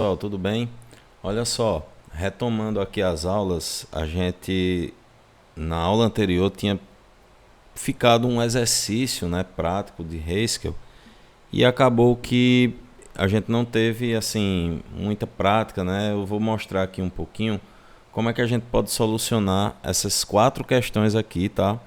Pessoal, tudo bem? Olha só, retomando aqui as aulas, a gente na aula anterior tinha ficado um exercício, né, prático de Haskell e acabou que a gente não teve assim muita prática, né? Eu vou mostrar aqui um pouquinho como é que a gente pode solucionar essas quatro questões aqui, tá?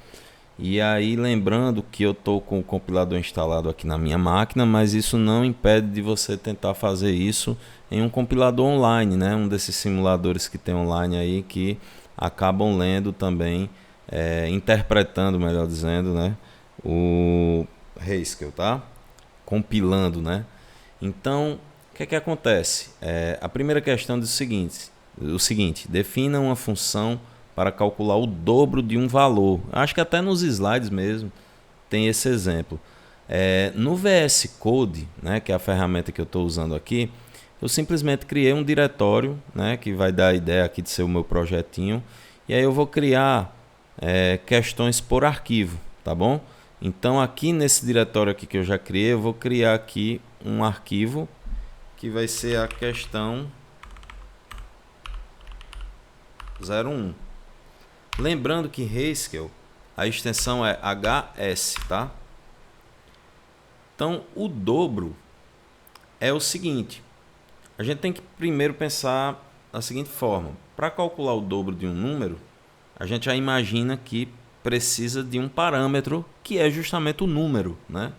E aí, lembrando que eu estou com o compilador instalado aqui na minha máquina, mas isso não impede de você tentar fazer isso em um compilador online, né? Um desses simuladores que tem online aí que acabam lendo também, interpretando, melhor dizendo, né? O Haskell, tá? Compilando, né? Então, o que é que acontece? A primeira questão diz o seguinte: defina uma função para calcular o dobro de um valor. Acho que até nos slides mesmo tem esse exemplo. No VS Code, né, que é a ferramenta que eu estou usando aqui, eu simplesmente criei um diretório, né, que vai dar a ideia aqui de ser o meu projetinho, e aí eu vou criar questões por arquivo, tá bom? Então aqui nesse diretório aqui que eu já criei, eu vou criar aqui um arquivo que vai ser a questão 01. Lembrando que Haskell, a extensão é HS, tá? Então, o dobro é o seguinte: a gente tem que primeiro pensar da seguinte forma: para calcular o dobro de um número, a gente já imagina que precisa de um parâmetro que é justamente o número, né?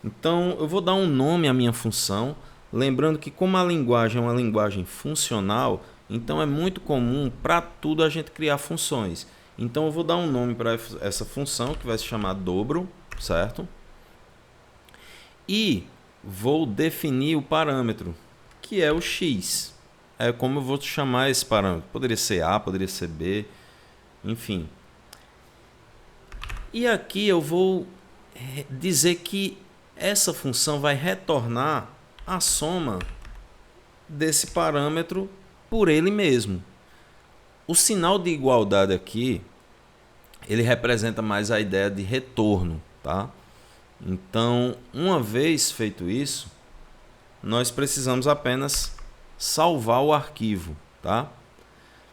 Então, eu vou dar um nome à minha função, lembrando que como a linguagem é uma linguagem funcional, então é muito comum para tudo a gente criar funções. Então, eu vou dar um nome para essa função, que vai se chamar dobro, certo? E vou definir o parâmetro, que é o x. É como eu vou chamar esse parâmetro. Poderia ser A, poderia ser B, enfim. E aqui eu vou dizer que essa função vai retornar a soma desse parâmetro por ele mesmo. O sinal de igualdade aqui, ele representa mais a ideia de retorno, tá? Então, uma vez feito isso, nós precisamos apenas salvar o arquivo, tá?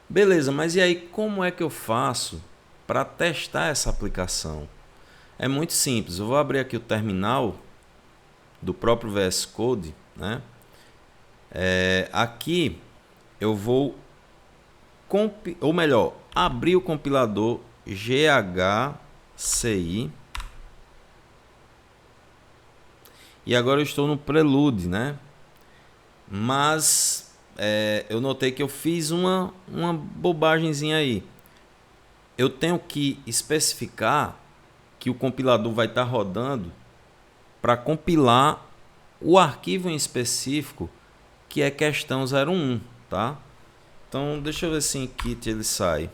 Beleza, mas e aí como é que eu faço para testar essa aplicação? É muito simples. Eu vou abrir aqui o terminal do próprio VS Code, né? Aqui eu vou abrir o compilador GHCI. E agora eu estou no Prelude, né? Mas eu notei que eu fiz uma bobagemzinha aí. Eu tenho que especificar que o compilador vai estar rodando para compilar o arquivo em específico, que é questão 01, tá? Então, deixa eu ver se em kit ele sai.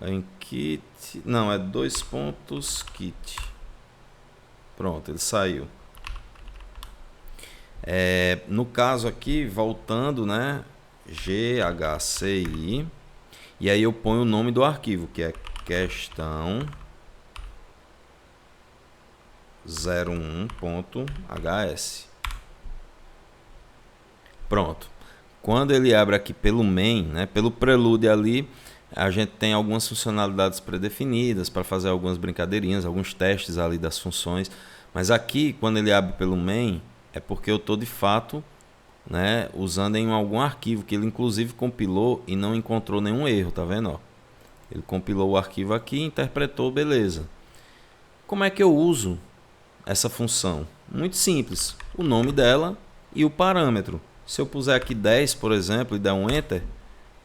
Em kit, não, é dois pontos kit. Pronto, ele saiu. No caso aqui, voltando, né? GHCI. E aí eu ponho o nome do arquivo, que é questão 01.hs. Pronto. Quando ele abre aqui pelo main, né, pelo prelude ali, a gente tem algumas funcionalidades predefinidas para fazer algumas brincadeirinhas, alguns testes ali das funções. Mas aqui, quando ele abre pelo main, é porque eu estou de fato, né, usando em algum arquivo que ele inclusive compilou e não encontrou nenhum erro, tá vendo? Ó? Ele compilou o arquivo aqui, interpretou, beleza. Como é que eu uso essa função? Muito simples, o nome dela e o parâmetro. Se eu puser aqui 10, por exemplo, e der um Enter,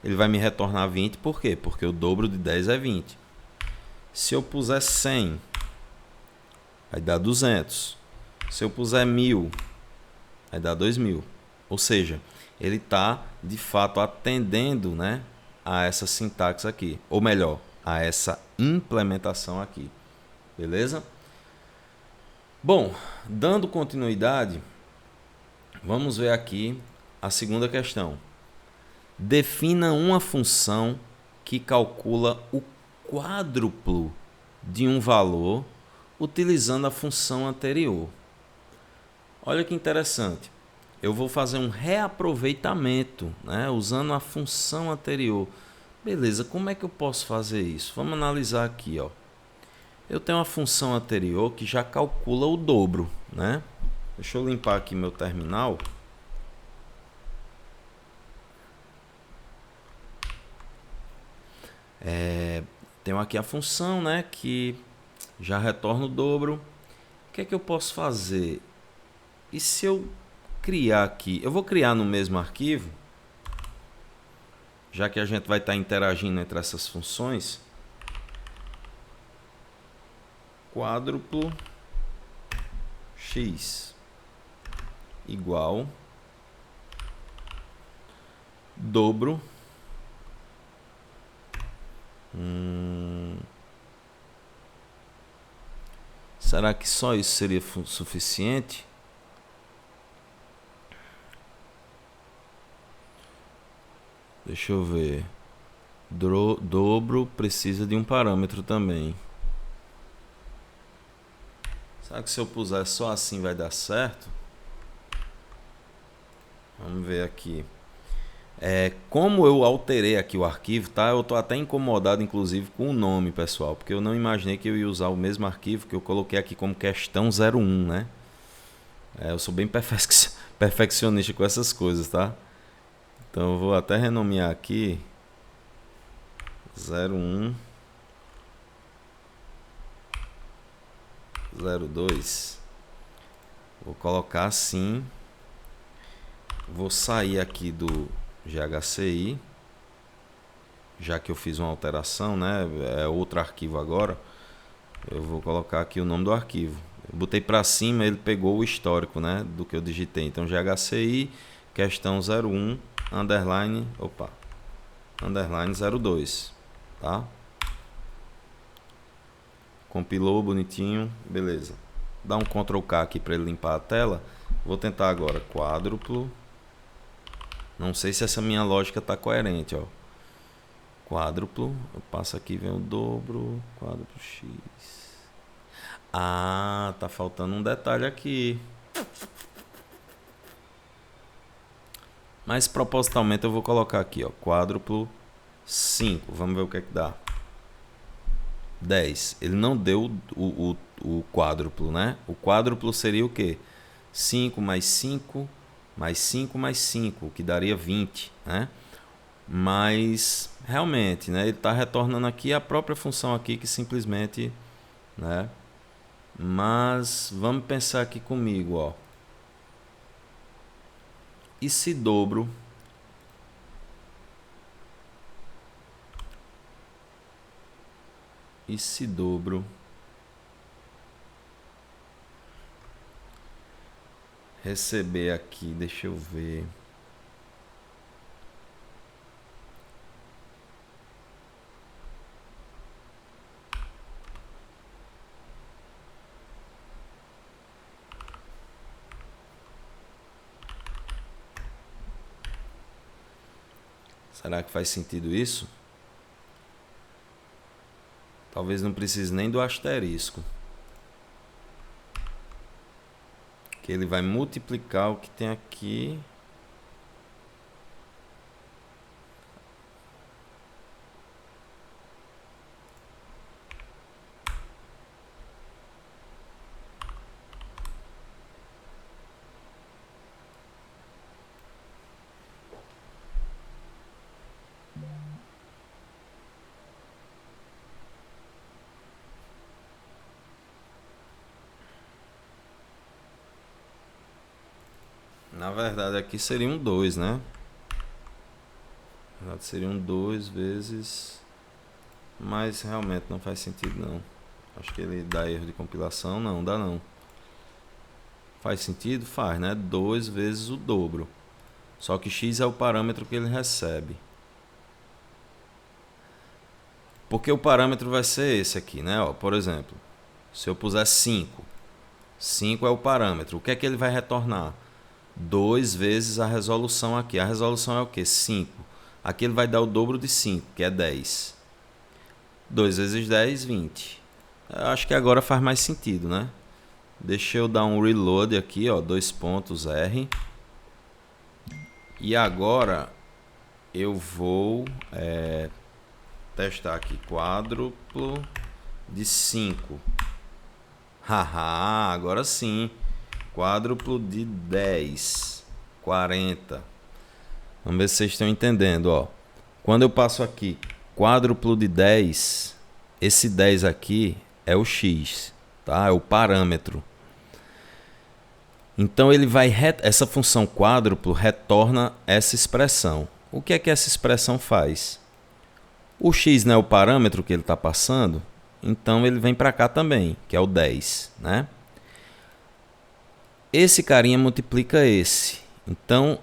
ele vai me retornar 20, por quê? Porque o dobro de 10 é 20. Se eu puser 100, vai dar 200. Se eu puser 1000, vai dar 2000. Ou seja, ele está de fato atendendo, né, a essa sintaxe aqui. Ou melhor, a essa implementação aqui. Beleza? Bom, dando continuidade, vamos ver aqui a segunda questão. Defina uma função que calcula o quádruplo de um valor utilizando a função anterior. Olha que interessante. eu vou fazer um reaproveitamento, né, usando a função anterior. Beleza, como é que eu posso fazer isso? Vamos analisar aqui, ó. Eu tenho uma função anterior que já calcula o dobro, né? Deixa eu limpar aqui meu terminal. Tenho aqui a função, né, que já retorna o dobro. O que é que eu posso fazer? E se eu criar aqui? Eu vou criar no mesmo arquivo, já que a gente vai estar interagindo entre essas funções. Quádruplo x igual dobro. Será que só isso seria suficiente? Deixa eu ver. Dobro precisa de um parâmetro também. Será que se eu puser só assim vai dar certo? Vamos ver aqui. Como eu alterei aqui o arquivo, tá? Eu tô até incomodado, inclusive, com o nome, pessoal, porque eu não imaginei que eu ia usar o mesmo arquivo que eu coloquei aqui como questão 01, né? Eu sou bem perfeccionista com essas coisas, tá? Então eu vou até renomear aqui 01 02. Vou colocar assim. Vou sair aqui do GHCI, já que eu fiz uma alteração, né? É outro arquivo agora. Eu vou colocar aqui o nome do arquivo. Eu botei para cima, ele pegou o histórico, né, do que eu digitei. Então GHCI questão 01 underline, underline 02, tá? Compilou bonitinho, beleza. Dá um Ctrl K aqui para ele limpar a tela. Vou tentar agora quádruplo. Não sei se essa minha lógica está coerente, ó. Quádruplo, eu passo aqui, vem o dobro, quádruplo x. Ah, tá faltando um detalhe aqui. Mas propositalmente eu vou colocar aqui, ó, quádruplo 5. Vamos ver o que é que dá. 10. Ele não deu o quádruplo, né? O quádruplo seria o quê? 5 mais 5 mais 5 mais 5, que daria 20, né? Mas realmente, né, ele está retornando aqui a própria função aqui que simplesmente, né? Mas vamos pensar aqui comigo, ó. E se dobro receber aqui, deixa eu ver. Será que faz sentido isso? Talvez não precise nem do asterisco. Que ele vai multiplicar o que tem aqui. Na verdade aqui seria um 2, né? Na verdade seria um 2 vezes... Mas realmente não faz sentido não. Acho que ele dá erro de compilação. Não, dá não. Faz sentido? Faz, né? 2 vezes o dobro. Só que x é o parâmetro que ele recebe. Porque o parâmetro vai ser esse aqui, né? Ó, por exemplo, se eu puser 5. 5 é o parâmetro. O que é que ele vai retornar? 2 vezes a resolução aqui. A resolução é o quê? 5. Aqui ele vai dar o dobro de 5, que é 10. 2 vezes 10, 20. Eu acho que agora faz mais sentido, né? Deixa eu dar um reload aqui, ó, 2 pontos R. E agora eu vou testar aqui quádruplo de 5. Haha, agora sim. Quádruplo de 10. 40. Vamos ver se vocês estão entendendo, ó. Quando eu passo aqui quádruplo de 10, esse 10 aqui é o x, tá? É o parâmetro. Então ele vai essa função quádruplo retorna essa expressão. O que é que essa expressão faz? O x não é o parâmetro que ele está passando, então ele vem para cá também, que é o 10, né? Esse carinha multiplica esse. Então,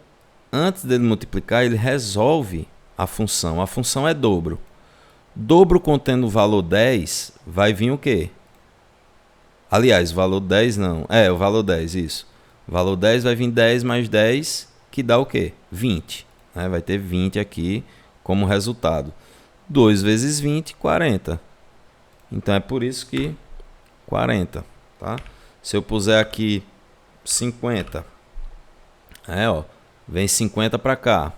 antes dele multiplicar, ele resolve a função. A função é dobro. Dobro contendo o valor 10, vai vir o quê? Aliás, o valor 10 não. O valor 10, isso. O valor 10 vai vir 10 mais 10, que dá o quê? 20. Né? Vai ter 20 aqui como resultado. 2 vezes 20, 40. Então é por isso que 40. Tá? Se eu puser aqui 50, vem 50 para cá.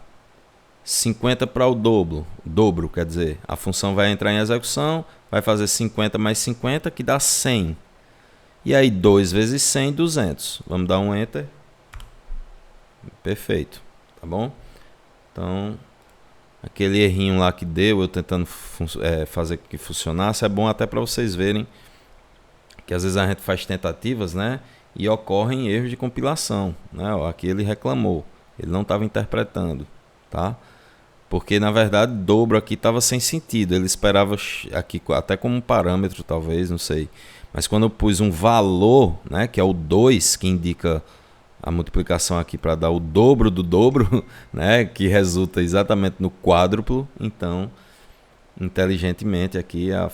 50 para o dobro, quer dizer, a função vai entrar em execução, vai fazer 50 mais 50, que dá 100. E aí 2 vezes 100, 200. Vamos dar um Enter. Perfeito, tá bom? Então, aquele errinho lá que deu, eu tentando fazer que funcionasse, é bom até para vocês verem que às vezes a gente faz tentativas, né? E ocorrem erros de compilação, né? Ó, aqui ele reclamou, ele não estava interpretando, tá? Porque na verdade dobro aqui estava sem sentido, ele esperava aqui até como um parâmetro talvez, não sei. Mas quando eu pus um valor, né, que é o 2, que indica a multiplicação aqui para dar o dobro do dobro, né, que resulta exatamente no quádruplo, então inteligentemente aqui a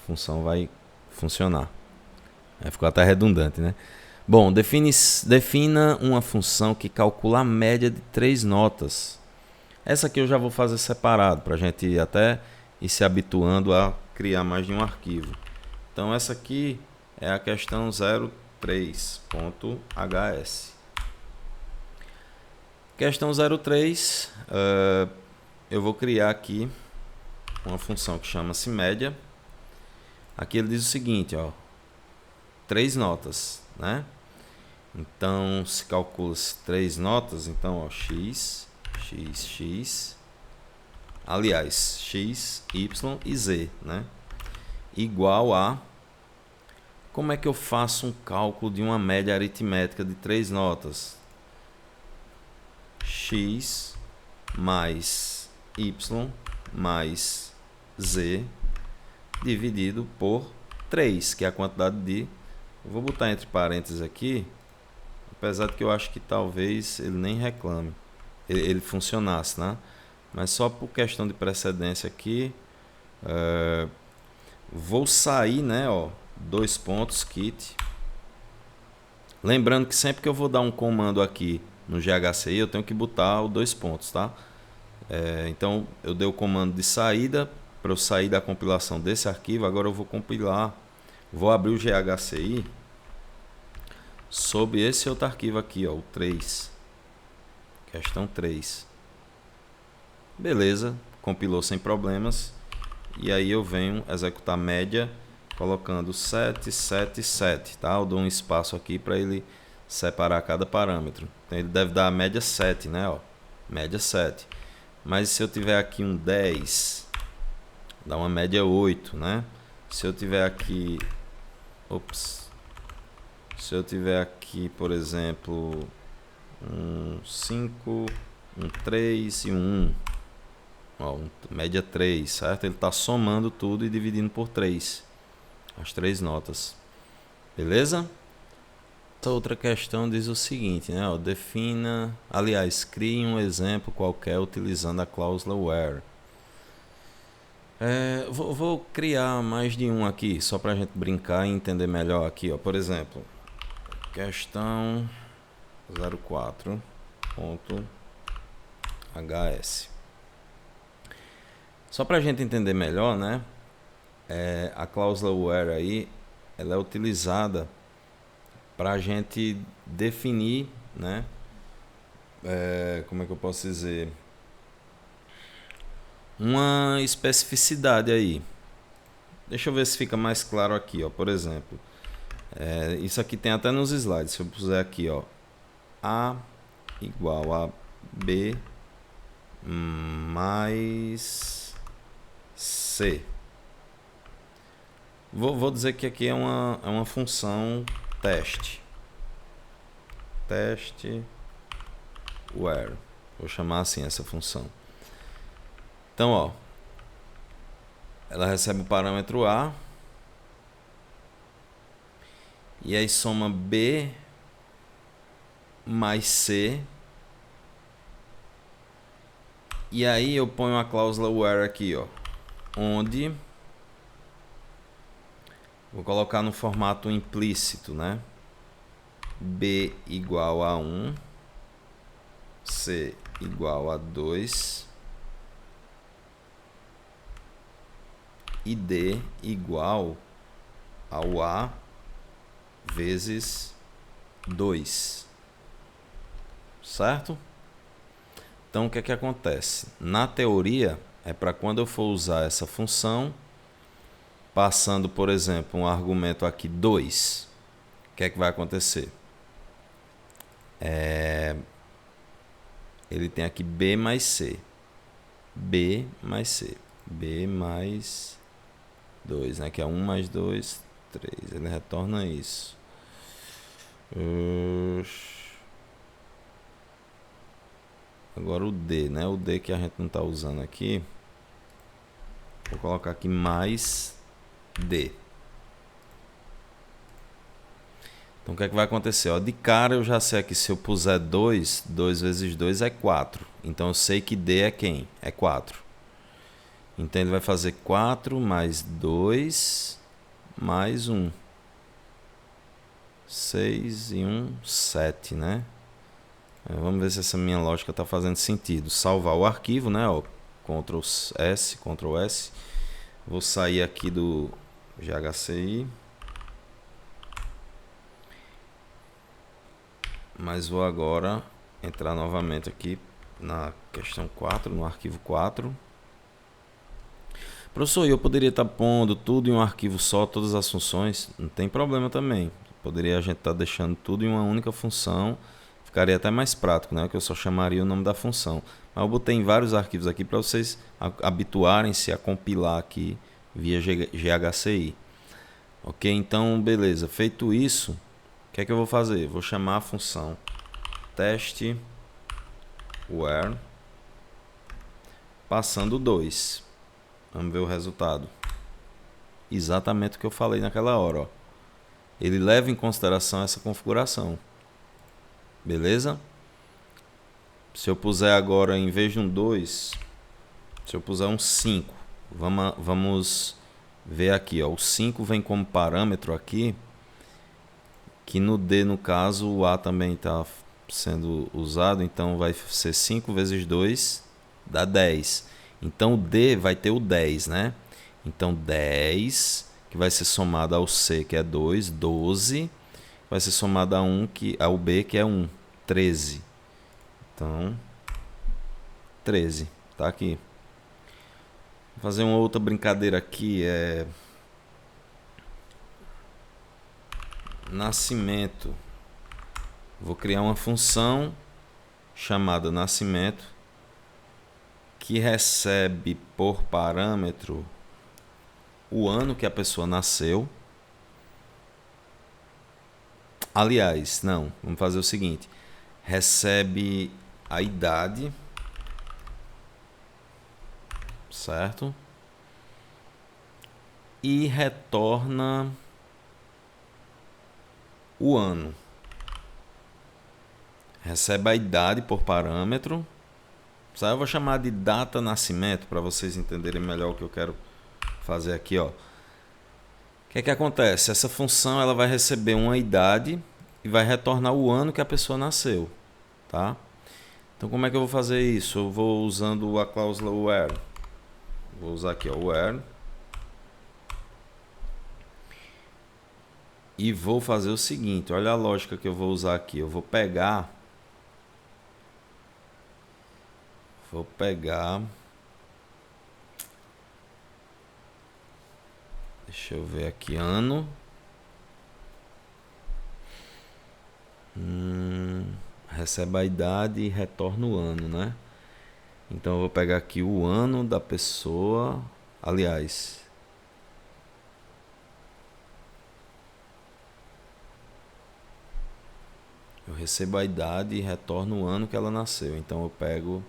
função vai funcionar. Ficou até redundante, né? Bom, defina uma função que calcula a média de 3 notas. Essa aqui eu já vou fazer separado, para a gente até ir se habituando a criar mais de um arquivo. Então essa aqui é a questão 03.hs. Questão 03, eu vou criar aqui uma função que chama-se média. Aqui ele diz o seguinte, ó, 3 notas, né? Então se calcula 3 notas, então ó, x, aliás, x, y e z, né? Igual a... Como é que eu faço um cálculo de uma média aritmética de 3 notas? X mais y mais z dividido por 3, que é a quantidade de... Eu vou botar entre parênteses aqui, apesar de que eu acho que talvez ele nem reclame, ele funcionasse, né? Mas só por questão de precedência aqui, vou sair, né, ó, 2 pontos, kit. Lembrando que sempre que eu vou dar um comando aqui no GHCI, eu tenho que botar o 2 pontos, tá? Então, eu dei o comando de saída, para eu sair da compilação desse arquivo. Agora eu vou compilar, vou abrir o GHCI sob esse outro arquivo aqui, ó, o 3. Questão 3. Beleza, compilou sem problemas. E aí eu venho executar média colocando 7, 7, 7, tá? Eu dou um espaço aqui para ele separar cada parâmetro. Então ele deve dar a média 7, né? Ó, média 7. Mas se eu tiver aqui um 10, dá uma média 8, né? Se eu tiver aqui... Se eu tiver aqui, por exemplo, um 5, um 3 e um 1. Ó, média 3, certo? Ele está somando tudo e dividindo por 3. As 3 notas. Beleza? Essa outra questão diz o seguinte, né? Ó, defina... Aliás, crie um exemplo qualquer utilizando a cláusula where. Vou criar mais de um aqui, só para a gente brincar e entender melhor aqui. Ó. Por exemplo, questão 04.hs. Só para a gente entender melhor, né? A cláusula where aí, ela é utilizada para a gente definir, né, como é que eu posso dizer? Uma especificidade aí. Deixa eu ver se fica mais claro aqui, ó. Por exemplo, isso aqui tem até nos slides. Se eu puser aqui, ó, A igual a B mais C. Vou dizer que aqui é uma função teste. Teste where. Vou chamar assim essa função. Então, ó, ela recebe o parâmetro A e aí soma B mais C. E aí eu ponho a cláusula where aqui, ó, onde vou colocar no formato implícito, né? B igual a 1, C igual a 2 e D igual ao A vezes 2, certo? Então o que é que acontece? Na teoria é para quando eu for usar essa função, passando, por exemplo, um argumento aqui 2, o que é que vai acontecer? Ele tem aqui B mais C. B mais C. B mais 2, né? Que é 1 mais 2, 3. Ele retorna isso. Agora o D, né? O D que a gente não está usando aqui. Vou colocar aqui mais D. Então o que é que vai acontecer? Ó, de cara eu já sei que se eu puser 2, 2 vezes 2 é 4. Então eu sei que D é quem? É 4. Então ele vai fazer 4 mais 2 mais 1. 6 e 1, 7, né? Vamos ver se essa minha lógica está fazendo sentido. Salvar o arquivo, né? Ó, Ctrl S, Ctrl S. Vou sair aqui do GHCI. Mas vou agora entrar novamente aqui na questão 4, no arquivo 4. Professor, eu poderia estar pondo tudo em um arquivo só, todas as funções? Não tem problema também. Poderia a gente estar deixando tudo em uma única função. Ficaria até mais prático, né? Que eu só chamaria o nome da função. Mas eu botei em vários arquivos aqui para vocês habituarem-se a compilar aqui via GHCI. Ok? Então, beleza. Feito isso, o que é que eu vou fazer? Vou chamar a função teste where passando 2. Vamos ver o resultado. Exatamente o que eu falei naquela hora, ó. Ele leva em consideração essa configuração. Beleza? Se eu puser agora, em vez de um 2, se eu puser um 5, vamos ver aqui, ó. O 5 vem como parâmetro aqui, que no D, no caso, o A também está sendo usado, então vai ser 5 vezes 2 dá 10. Então o D vai ter o 10, né? Então 10, que vai ser somado ao C, que é 2, 12, vai ser somado ao B, que é 1, 13. Então, 13, tá aqui. Vou fazer uma outra brincadeira aqui, nascimento. Vou criar uma função chamada nascimento que recebe por parâmetro o ano que a pessoa nasceu. Aliás, não, vamos fazer o seguinte: recebe a idade, certo? E retorna o ano. Recebe a idade por parâmetro. Eu vou chamar de data nascimento para vocês entenderem melhor o que eu quero fazer aqui, ó. O que é que acontece? Essa função ela vai receber uma idade e vai retornar o ano que a pessoa nasceu, tá? Então como é que eu vou fazer isso? Eu vou usando a cláusula where. Vou usar aqui, ó, where. E vou fazer o seguinte, olha a lógica que eu vou usar aqui. Eu vou pegar Vou pegar. Deixa eu ver aqui, ano. Recebe a idade e retorna o ano, né? Então eu vou pegar aqui o ano da pessoa. Aliás, eu recebo a idade e retorno o ano que ela nasceu. Então eu pego.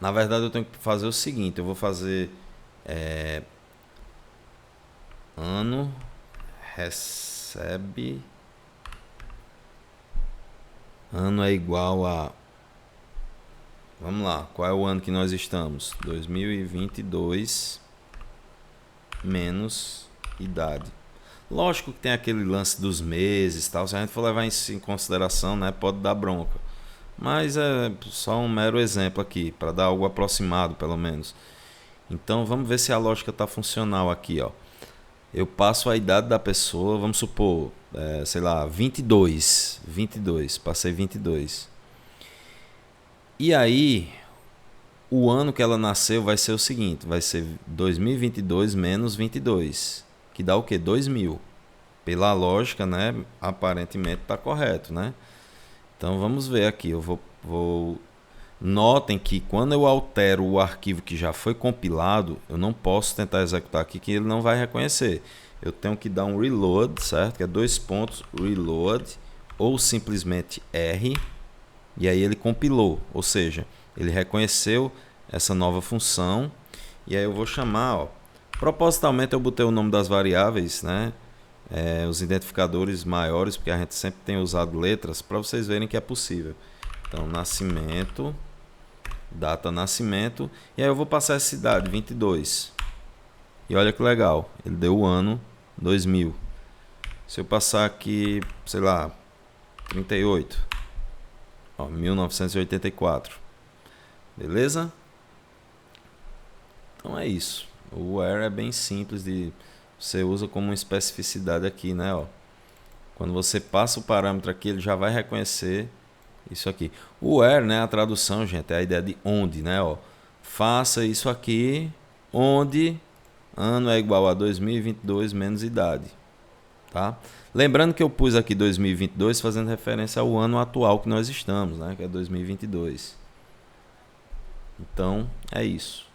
Na verdade eu tenho que fazer o seguinte, eu vou fazer ano recebe. Ano é igual a. Vamos lá, qual é o ano que nós estamos? 2022 menos idade. Lógico que tem aquele lance dos meses e tal, se a gente for levar isso em consideração, né, pode dar bronca. Mas é só um mero exemplo aqui, para dar algo aproximado pelo menos. Então vamos ver se a lógica está funcional aqui, ó. Eu passo a idade da pessoa, vamos supor, sei lá, 22, passei 22. E aí, o ano que ela nasceu vai ser o seguinte, vai ser 2022 menos 22, que dá o quê? 2000. Pela lógica, né, aparentemente está correto, né? Então vamos ver aqui, eu vou... Notem que quando eu altero o arquivo que já foi compilado, eu não posso tentar executar aqui que ele não vai reconhecer. Eu tenho que dar um reload, certo? Que é 2 pontos, reload, ou simplesmente R, e aí ele compilou, ou seja, ele reconheceu essa nova função, e aí eu vou chamar, ó, propositalmente eu botei o nome das variáveis, né? Os identificadores maiores, porque a gente sempre tem usado letras, para vocês verem que é possível. Então, nascimento, data nascimento, e aí eu vou passar essa idade, 22. E olha que legal, ele deu o ano 2000. Se eu passar aqui, sei lá, 38, ó, 1984. Beleza? Então é isso. O where é bem simples de... Você usa como uma especificidade aqui, né? Ó. Quando você passa o parâmetro aqui, ele já vai reconhecer isso aqui. O where, né? A tradução, gente, é a ideia de onde, né? Ó. Faça isso aqui, onde ano é igual a 2022 menos idade. Tá? Lembrando que eu pus aqui 2022 fazendo referência ao ano atual que nós estamos, né? Que é 2022. Então, é isso.